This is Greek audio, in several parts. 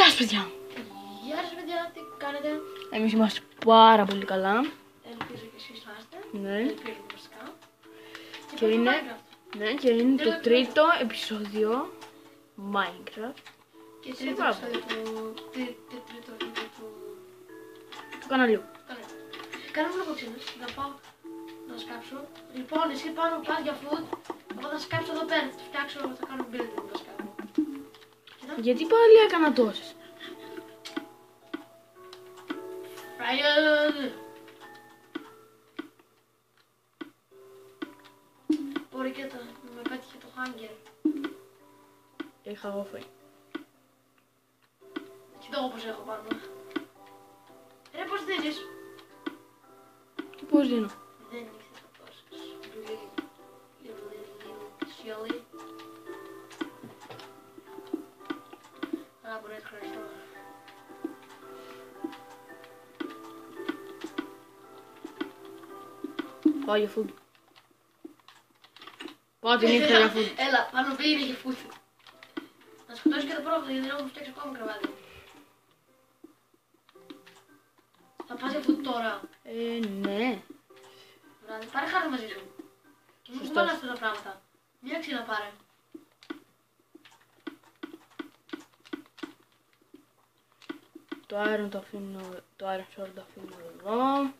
Γεια σας παιδιά! Γεια σας παιδιά, τι κάνετε? Εμείς είμαστε πάρα πολύ καλά. Ελπίζω και εσείς να είστε. Ναι. Ελπίζω βασικά. Και είναι το τρίτο επεισόδιο Minecraft. Και τρίτο επεισόδιο του καναλιού. Κάνουμε λίγο ξύνες, να πάω να σκάψω. Λοιπόν, εσύ πάνω πας για food. Εγώ θα σκάψω εδώ πέρα, θα φτιάξω, θα κάνω building βασικά. Γιατί πάλι έκανα τόσες? Μπορεί και το, με πέτυχε το hunger. Είχα εγώ φάει. Κοίτα εγώ πως έχω πάνω. Ρε πως δίνεις? Και πώς δίνω? Δεν ήθελα τόσες. Σιόλι. Α, μπορεί να ευχαριστώ. Πάω για food. Πάω την νύχτα για food. Έλα, πάνω πήγαινε για food. Να σκοτώσει και το πρόβλημα γιατί δεν έχω φτιάξει ακόμα κρεβάτι. Θα πας για food τώρα? Ναι. Βράδυ, πάρε χάρη μαζί σου. Και μην κουβάλα αυτά τα πράγματα. Μια ξύνα πάρε. Το iron το αφήνω, το iron sword το αφήνω εδώ.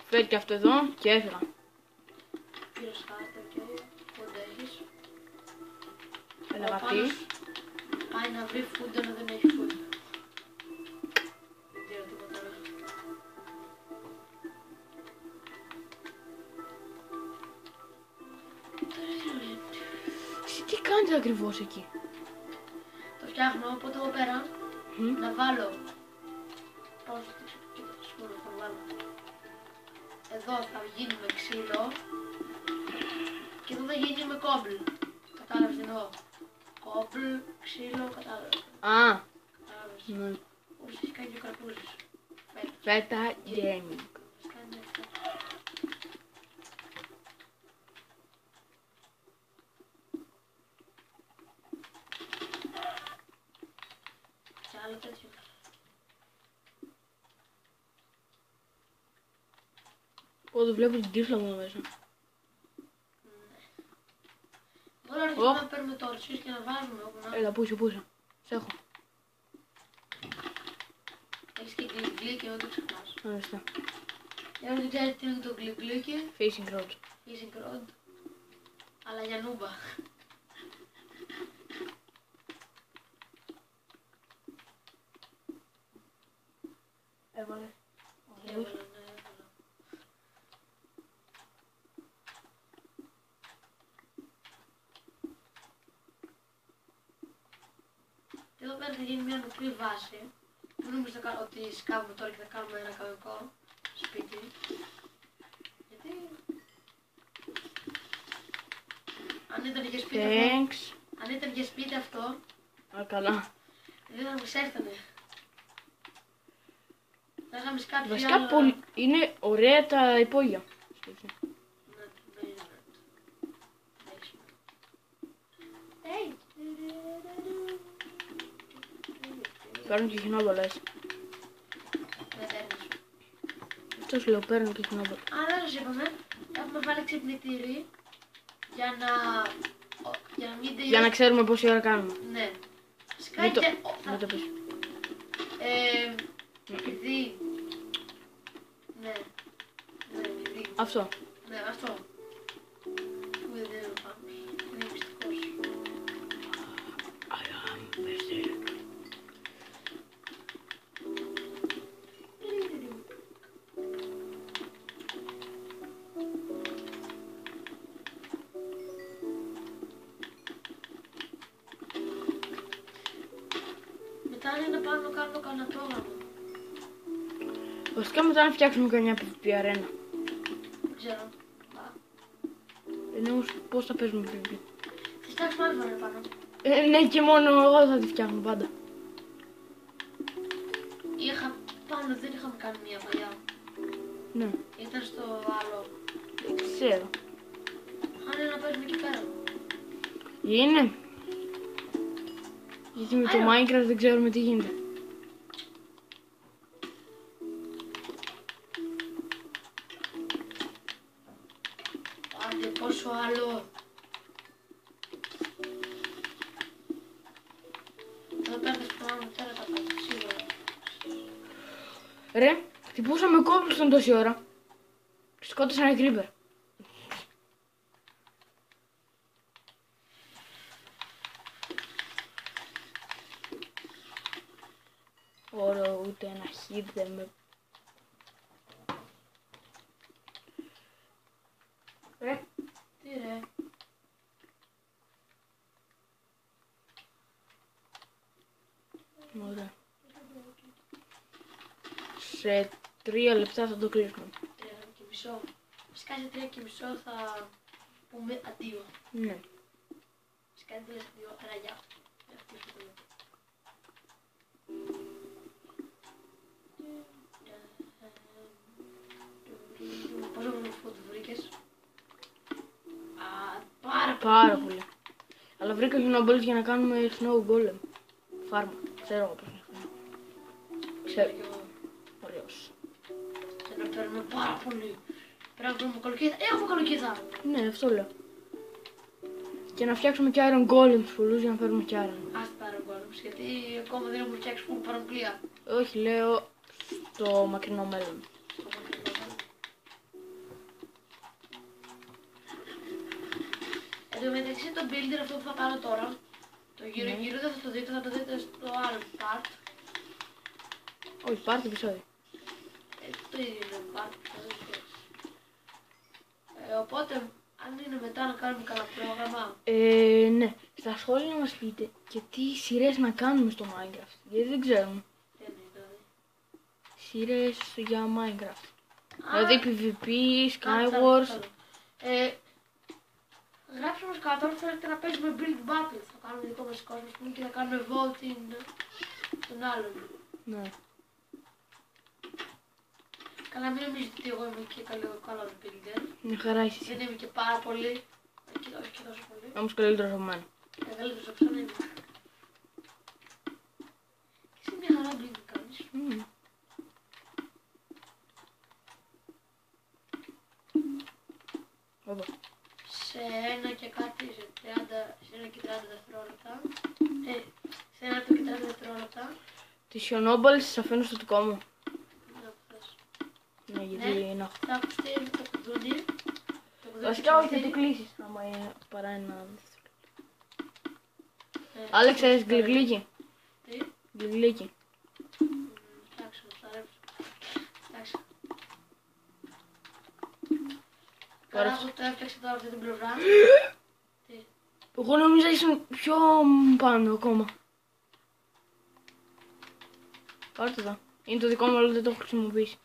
Φέρει και αυτό εδώ και έφυγα. Πήρες χάρτη, οκ. Φούντα έχεις. Έλα γραφτεί. Πάει να βρει φούντα ενώ δεν έχει φούντα. Δεν ξέρω τίποτα τώρα. Εσύ τι κάνεις ακριβώς εκεί? Το φτιάχνω, οπότε εδώ πέρα να βάλω. Πώς θα βάλω. Εδώ θα γίνει με ξύλο και εδώ θα γίνει με κόμπλ. Κατάλαβες τι εννοώ? Κόμπλ, ξύλο, κατάλαβες. Α, Κατάλαβες. ναι. Όπως έχει κάνει και ο Καρπούζης. Φέτα gaming. Και άλλο τέτοιο. Ω, δεν βλέπω την τύφλα μου μέσα. Τώρα αρχίσουμε να παίρνουμε τόρτσες και να βάζουμε όπου να. Έλα, πού είσαι. Σ' έχω. Έχεις και γλυκλίκι, δεν το ξεχνάς. Ορίστε. Για να δεν ξέρετε τι είναι το γλυκλίκι, Facing road. fishing rod. Αλλά για νούμπα. Έβαλε. Έβαλα. Εδώ πέρα θα γίνει μια μικρή βάση. Μην νομίζετε ότι σκάβουμε τώρα και θα κάνουμε ένα κανονικό σπίτι. Γιατί αν ήταν για σπίτι αυτό, αν ήταν για σπίτι αυτό, Α, καλά. δεν θα μας έρθανε. Θα είχαμε σκάψει Βασικά άλλα. είναι ωραία τα υπόγεια. Παίρνουν και χινόμπολες. Δεν παίρνεις. Αυτό σου λέω, παίρνουν και χινόμπολες. Α, δεν σας είπαμε. Έχουμε βάλει ξυπνητήρι για να μην τελειώσει. Για να ξέρουμε πόση ώρα κάνουμε. Ναι. Μην το, Σκάγε. μην το πεις. Επειδή. Ναι. Ναι, επειδή. Αυτό. Ναι, αυτό. Που δεν είναι ο Πάνος. Είναι μυστικός. Μετά είναι να πάω να κάνω κανένα πρόγραμμα. Βασικά μετά να φτιάξουμε καμιά PvP arena. Δεν ξέρω. Ενώ πώς θα παίζουμε PvP. Θα φτιάξουμε άλλη φορά πάνω. Ναι, και μόνο εγώ θα τη φτιάχνω πάντα. Είχα πάνω, δεν είχαμε κάνει μία παλιά. Ναι. Ήταν στο άλλο. ξέρω. Αν είναι να παίζουμε εκεί πέρα. Είναι. Γιατί με το Minecraft δεν ξέρουμε τι γίνεται. Άντε πόσο άλλο. Εδώ πέρα θα σπουδάμε τώρα τα πάντα, σίγουρα. Ρε, χτυπούσαμε cobblestone τόση ώρα. Σκότωσα ένα creeper. Ωραίο, ούτε ένα hit δεν με... Ρε, Τι ρε. ωραία. Σε 3 λεπτά θα το κλείσουμε. 3,5. Φυσικά σε 3,5 θα πούμε αντίο. Ναι. Φυσικά δεν λες αντίο, αλλά γεια. Πόσο γλυφό το βρήκες? Πάρα πολύ. Αλλά βρήκα snowballs για να κάνουμε snow golem. Φάρμα. Ξέρω εγώ πώς να κάνω. Ξέρω. Ωραίος. Και να παίρνουμε πάρα πολύ. Πρέπει να βρούμε καλοκαίρι. Έχουμε καλοκαίρι. Ναι, αυτό λέω. Και να φτιάξουμε και iron golems πολλούς για να φέρουμε και iron. Ας τα iron golems, γιατί ακόμα δεν έχουμε φτιάξει full παραγγλία. Όχι, λέω στο μακρινό μέλλον. Εν τω μεταξύ το builder αυτό που θα κάνω τώρα, το γύρω γύρω δεν θα το δείτε, θα το δείτε στο άλλο part. Όχι, πάρε το επεισόδιο. Το ίδιο είναι part. Οπότε, αν είναι μετά να κάνουμε κανένα πρόγραμμα. Ναι, στα σχόλια να μας πείτε και τι σειρές να κάνουμε στο Minecraft. Γιατί δεν ξέρουμε. Δεν είναι δηλαδή. Σειρές για Minecraft. Δηλαδή PvP, Skywars. Γράψτε μας κάτω αν θέλετε να παίζουμε build battle. Θα κάνουμε δικό μας κόσμο και θα κάνουμε voting των άλλων. Ναι. Καλά, μην νομίζετε ότι εγώ είμαι και καλό builder. Μια χαρά είσαι εσύ. Δεν είμαι και πάρα πολύ. Όχι και τόσο πολύ. Όμως καλύτερος από μένα. Καλύτερος από σένα είμαι. Και εσύ μια χαρά build κάνεις. Εδώ. Σε ένα και κάτι, σε ένα και 30 δευτερόλεπτα. Σε ένα και 30 δευτερόλεπτα. Τις snowballs τις αφήνω στο δικό μου. Να θες. Ναι, γιατί να... Θα ακουστεί το κουδούνι. Βασικά όχι, θα το κλείσεις. Άμα είναι παρά ένα δευτερόλεπτο. Άλεξ, έχεις γλυγλίκι. Τι? Γλυγλίκι. Εντάξει, θα ρέψω. Εντάξει. Καλά που το έφτιαξε τώρα αυτή την πλευρά. Τι? Εγώ νομίζω ήσουν πιο πάνω ακόμα. Πάρ' το εδώ. Είναι το δικό μου, αλλά δεν το έχω χρησιμοποιήσει.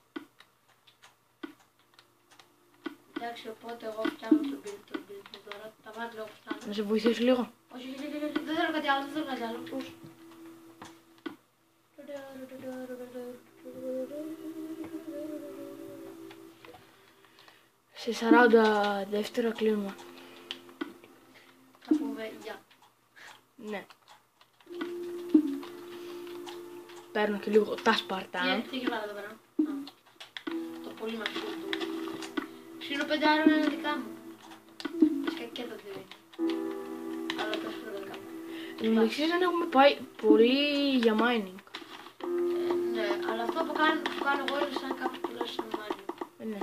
Εντάξει, οπότε εγώ φτιάχνω το build μου τώρα. Τα βάζω λίγο φτάνω. Να σε βοηθήσω λίγο. Όχι, δεν θέλω κάτι άλλο, δεν θέλω κάτι άλλο. Πώς? Σε 40 δεύτερα κλείνουμε. Θα πούμε γεια. Ναι. Παίρνω και λίγο τα σπαρτά. Τι έχει βάλει εδώ πέρα? Το πολύ μακρύ του. Ξύνω 5 άρωνα είναι δικά μου. Φυσικά και τα δύο. Αλλά τα είναι δικά μου. Εν τω μεταξύ δεν έχουμε πάει πολύ για mining. Ναι, αλλά αυτό που κάνω εγώ είναι σαν κάποιος τουλάχιστον mining. Ναι.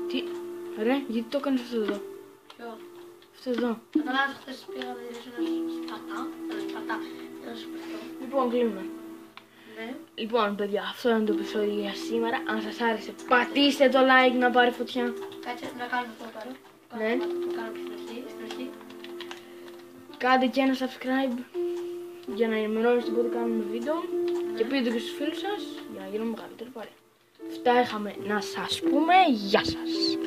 Τι, ρε, γιατί το έκανες αυτό εδώ? Ποιο? Αυτό εδώ. Καταλάβεις χθες πήγα να δεις ένα σπαρτά. Λοιπόν, κλείνουμε. Ναι. Λοιπόν, παιδιά, αυτό είναι το επεισόδιο για σήμερα. Αν σας άρεσε, πατήστε το like να πάρει φωτιά. Κάτσε να κάνουμε αυτό πέρα. Ναι. Το κάνουμε στην αρχή. Κάντε και ένα subscribe για να ενημερώνεστε πότε κάνουμε βίντεο. Ναι. Και πείτε και στους φίλους σας για να γίνουμε μεγαλύτερη παρέα. Αυτά είχαμε να σας πούμε. Γεια σας.